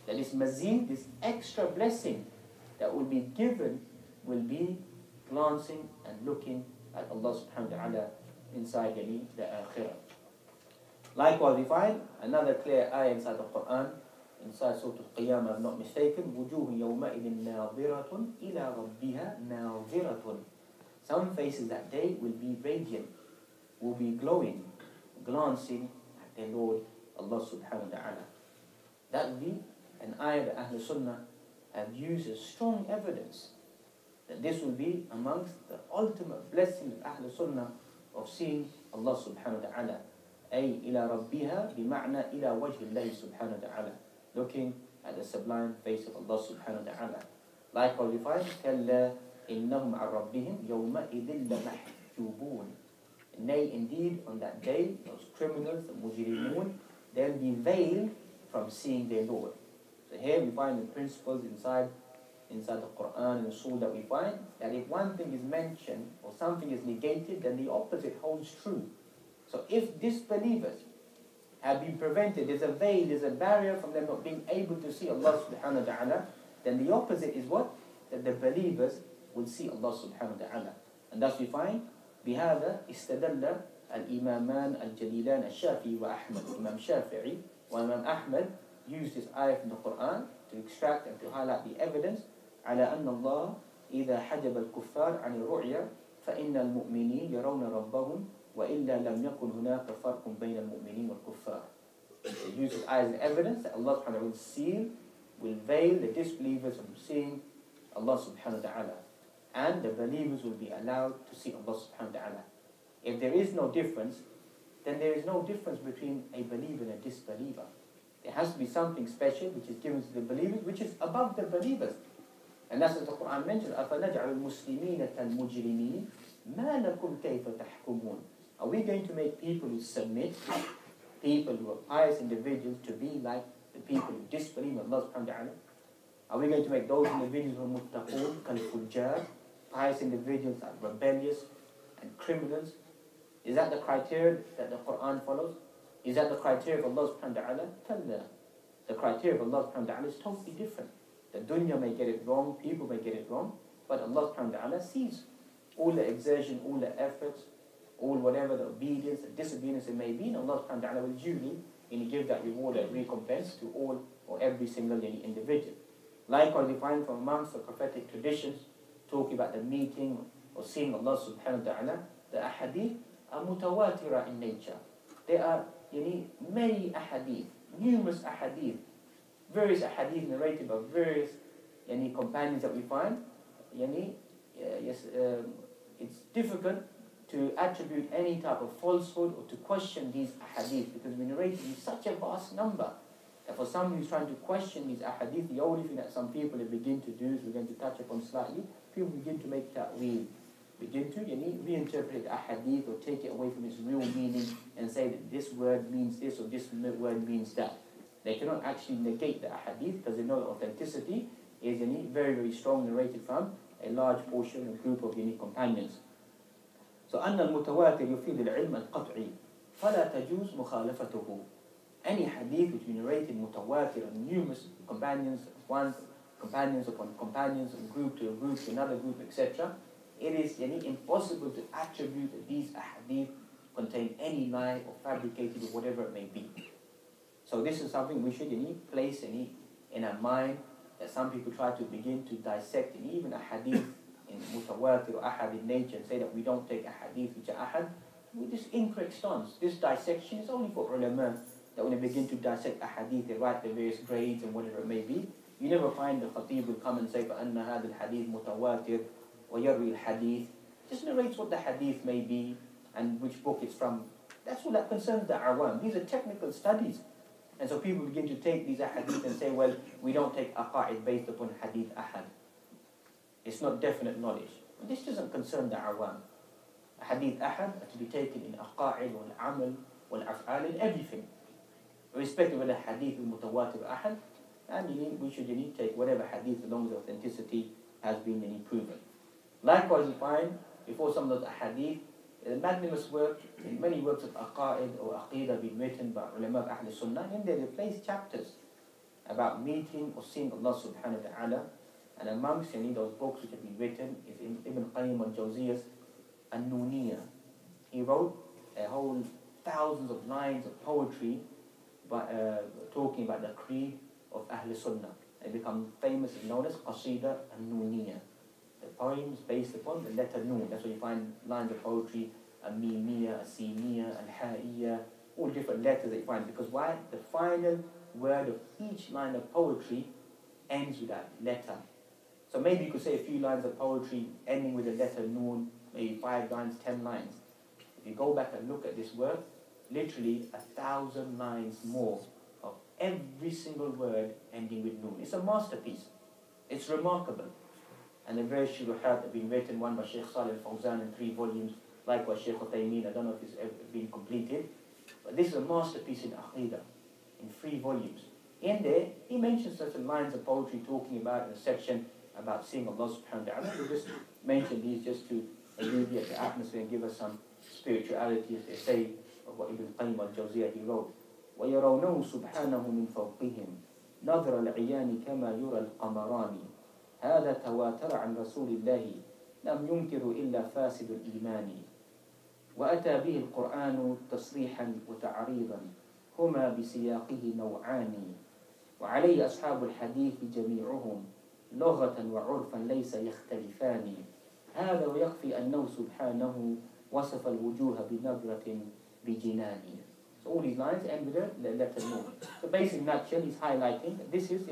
That this mazid, this extra blessing that will be given, will be glancing and looking at Allah subhanahu wa ta'ala inside the akhirah. Likewise, we find another clear ayah inside the Qur'an, inside Surah Al-Qiyamah, if I'm not mistaken, وُجُوهٌ يَوْمَئِذٍ نَاظِرَةٌ إِلَىٰ رَبِّهَا نَاظِرَةٌ. Some faces that day will be radiant, will be glowing, glancing at their Lord, Allah subhanahu wa ta'ala. That will be an ayah that Ahl Sunnah have used as strong evidence that this will be amongst the ultimate blessings of Ahl Sunnah of seeing Allah subhanahu wa ta'ala. أي إلى ربها بمعنى إلى وجه الله سبحانه وتعالى, looking at the sublime face of Allah subhanahu wa ta'ala. Likewise we find كلا إنهم عن ربهم يومئذ لمحجوبون. Nay, indeed, on that day, those criminals, the mujrimun, they'll be veiled from seeing their Lord. So here we find the principles inside the Qur'an and the Surah that we find that if one thing is mentioned or something is negated, then the opposite holds true. So if disbelievers have been prevented, there's a veil, there's a barrier from them not being able to see Allah subhanahu wa ta'ala, then the opposite is what? That the believers will see Allah subhanahu wa ta'ala. And thus we find, بهذا استدل الإمامان الجليلان الشافعي وأحمد. Imam Shafi'i or Imam Ahmad used this ayah from the Qur'an to extract and to highlight the evidence على أن الله إذا حجب الكفار عن الرؤيا فإن المؤمنين يرون ربهم وإلا لم يكن هناك فرق بين المؤمنين والكفار. They use this ayah as evidence that Allah subhanahu wa ta'ala will seal, will veil the disbelievers from seeing Allah subhanahu wa ta'ala, and the believers will be allowed to see Allah subhanahu wa ta'ala. If there is no difference, then there is no difference between a believer and a disbeliever. There has to be something special which is given to the believers, which is above the believers. And that's what the Qur'an mentions, أَفَنَجْعَلُ الْمُسْلِمِينَ كَالْمُجْرِمِينَ مَا لَكُمْ كَيْفَ تَحْكُمُونَ. Are we going to make people who submit, people who are pious individuals, to be like the people who disbelieve in Allah subhanahu wa ta'ala? Are we going to make those individuals who are muttaqun, kal-fujjar, pious individuals are rebellious and criminals? Is that the criteria that the Qur'an follows? Is that the criteria of Allah subhanahu wa ta'ala? Kalla. The criteria of Allah subhanahu wa ta'ala is totally different. The dunya may get it wrong, people may get it wrong, but Allah subhanahu wa ta'ala sees all the exertion, all the efforts, all whatever the obedience, the disobedience it may be, and Allah subhanahu wa ta'ala will duly give that reward and recompense to all or every single individual. Likewise, we find from amongst the prophetic traditions, talking about the meeting or seeing Allah subhanahu wa ta'ala, the ahadith are mutawatira in nature. There are many ahadith, numerous ahadith, various ahadith narrated by various companions that we find. It's difficult to attribute any type of falsehood or to question these ahadith, because we narrated in such a vast number that for someone who's trying to question these ahadith, the only thing that some people begin to do is we're going to touch upon slightly, people begin to make ta'weel, begin to reinterpret the ahadith or take it away from its real meaning and say that this word means this or this word means that. They cannot actually negate the ahadith because they know the authenticity is very, very strong, narrated from a large portion, a group of companions. So أن المتواتر يفيد العلم القطعي فلا تجوز مخالفته. Any hadith which we narrated mutawatir and numerous companions, companions upon companions, and group to a group to another group, etc., it is impossible to attribute that these ahadith contain any lie or fabricated or whatever it may be. So this is something we should place in our mind, that some people try to begin to dissect even a hadith in mutawatir or ahad in nature and say that we don't take a hadith which are ahad. With this incorrect stance, this dissection is only for ulama, that when they begin to dissect a hadith, they write the various grades and whatever it may be. You never find the khatib will come and say فَأَنَّ هَذَا الْحَدِيث مُتَوَاتِرٌ وَيَرْوِي الْحَدِيث. Just narrates what the hadith may be and which book it's from. That's all that concerns the awam. These are technical studies. And so people begin to take these ahadith and say, well, we don't take aqa'id based upon hadith ahad. It's not definite knowledge. And this doesn't concern the awam. A hadith ahad are to be taken in aqa'id, wal amal, wal af'al, in everything. Irrespective of the hadith is mutawatir ahad, and we should take whatever hadith as long as authenticity has been proven. Likewise, we find before some of those hadith, a magnanimous work, in many works of aqa'id or aqidah been written by ulama of Ahl Sunnah, and they place chapters about meeting or seeing Allah subhanahu wa ta'ala. And amongst those books which have been written is Ibn Qayyim al-Jawziyah's An-Nuniyah. He wrote a whole thousands of lines of poetry talking about the creed of Ahl Sunnah. They become famous and known as Qasida An-Nuniyah. The poems based upon the letter Nun. That's where you find lines of poetry, a-Mimiyah, a-Siniyah, al-Ha'iyah, all different letters that you find. Because why? The final word of each line of poetry ends with that letter. So maybe you could say a few lines of poetry ending with the letter Nun, maybe 5 lines, 10 lines. If you go back and look at this work, literally 1,000 lines more of every single word ending with Nun. It's a masterpiece. It's remarkable. And the various shuruhat have been written, one by Sheikh Salih al-Fawzan in 3 volumes, likewise Sheikh Uthaymeen, I don't know if it's ever been completed. But this is a masterpiece in Aqidah, in 3 volumes. In there, he mentions certain lines of poetry talking about in a section about seeing Allah subhanahu wa ta'ala. We'll just mention these just to alleviate the atmosphere and give us some spirituality, as they say, of what Ibn Qayyim al-Jawziyah he wrote. وَيَرَوْنَهُ سُبْحَانَهُ مِنْ فَوْقِهِمْ نَظْرَ الْعِيَانِ كَمَا يُرَى الْقَمَرَانِ هذا تواتر عن رسول الله لم ينكر إلا فاسد الإيمان وأتى به القرآن تصريحا وتعريضا هما بسياقه نوعان وعليه أصحاب الحديث جميعهم لغة وعرفا ليس يختلفان هذا ويكفي أنه سبحانه وصف الوجوه بنظرة بجنان. So all these lines end with the letter Nun. So basically, in a nutshell, he's highlighting that this is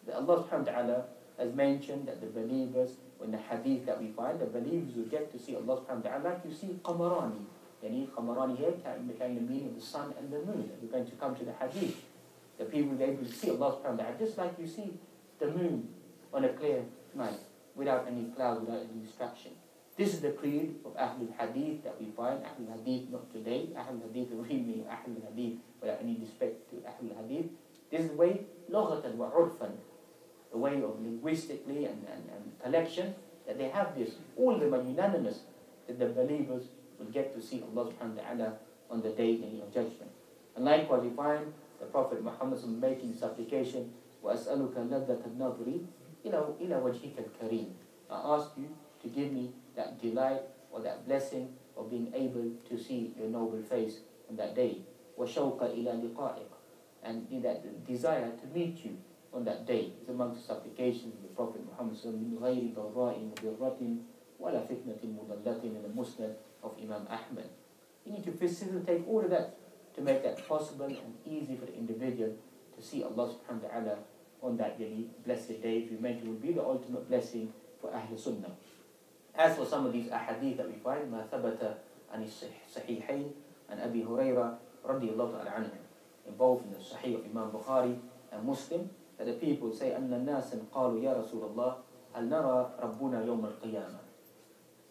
that Allah subhanahu wa ta'ala has mentioned that the believers, in the hadith that we find, the believers will get to see Allah subhanahu wa ta'ala like you see Qamarani. Qamarani here can become the meaning of the sun and the moon. We're going to come to the hadith. The people will be able to see Allah subhanahu wa ta'ala just like you see the moon on a clear night, without any clouds, without any distraction. This is the creed of Ahlul Hadith that we find. Ahlul Hadith not today. Ahlul Hadith really mean Ahlul Hadith without any respect to Ahlul Hadith. This is the way, lughatan wa urfan, the way of linguistically and collection, that they have this. All of them are unanimous that the believers will get to see Allah subhanahu wa ta'ala on the day of judgment. And likewise we find the Prophet Muhammad making this application, وَأَسْأَلُكَ لَذَّةَ النَّظْرِ إِلَى وَجْهِكَ الْكَرِيمِ. I ask you to give me that delight or that blessing of being able to see your noble face on that day. وَشَوْقَ إِلَى لِقَائِكَ. And that desire to meet you on that day is amongst the supplications of the Prophet Muhammad مِنْ غَيْرِ ضَرَّاءٍ مُضِرَّةٍ وَلَا فِتْنَةٍ مُضَلَّةٍ in the Musnad of Imam Ahmad. You need to facilitate all of that to make that possible and easy for the individual to see Allah subhanahu wa ta'ala on that really blessed day, which we mentioned would be the ultimate blessing for Ahl Sunnah. As for some of these ahadith that we find, ما ثبت عن الصحيحين عن أبي هريرة رضي الله تعالى عنه, involved in the Sahih of Imam Bukhari and Muslim, that the people say, أن الناس قالوا يا رسول الله هل نرى ربنا يوم القيامة.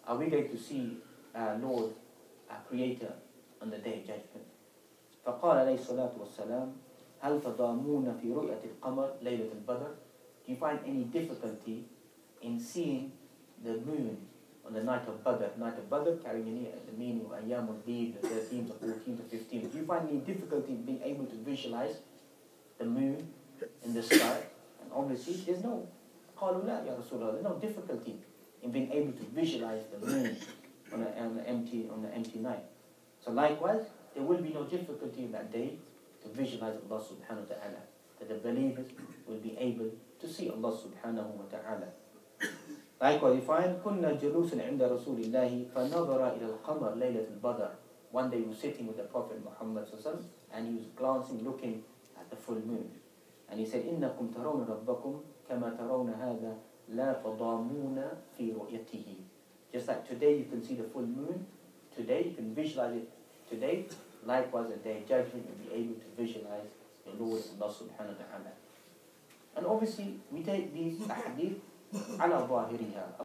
Are we going to see our Lord, our Creator, on the day of judgment? فقال عليه الصلاة والسلام هل تضامون في رؤية القمر ليلة البدر. Do you find any difficulty in seeing the moon on the night of Badr? Night of Badr carrying the meaning of Ayyam al-Bid, the 13th or 14th or 15th. Do you find any difficulty in being able to visualize the moon in the sky? And obviously there's no قالوا لا يا رسول الله, there's no difficulty in being able to visualize the moon on an empty night. So likewise, there will be no difficulty in that day to visualize Allah subhanahu wa ta'ala, that the believers will be able to see Allah subhanahu wa ta'ala. Likewise, you find كنا جلوسا عند رسول الله فنظر إلى القمر ليلة البدر. One day he was sitting with the Prophet Muhammad and he was glancing, looking at the full moon. And he said, إنكم ترون ربكم كما ترون هذا لا تضامون في رؤيته. Just like today you can see the full moon, today you can visualize it today, likewise at the day of judgment you'll be able to visualize the Lord Allah subhanahu wa ta'ala. And obviously we take these ahadith ala zahiriha.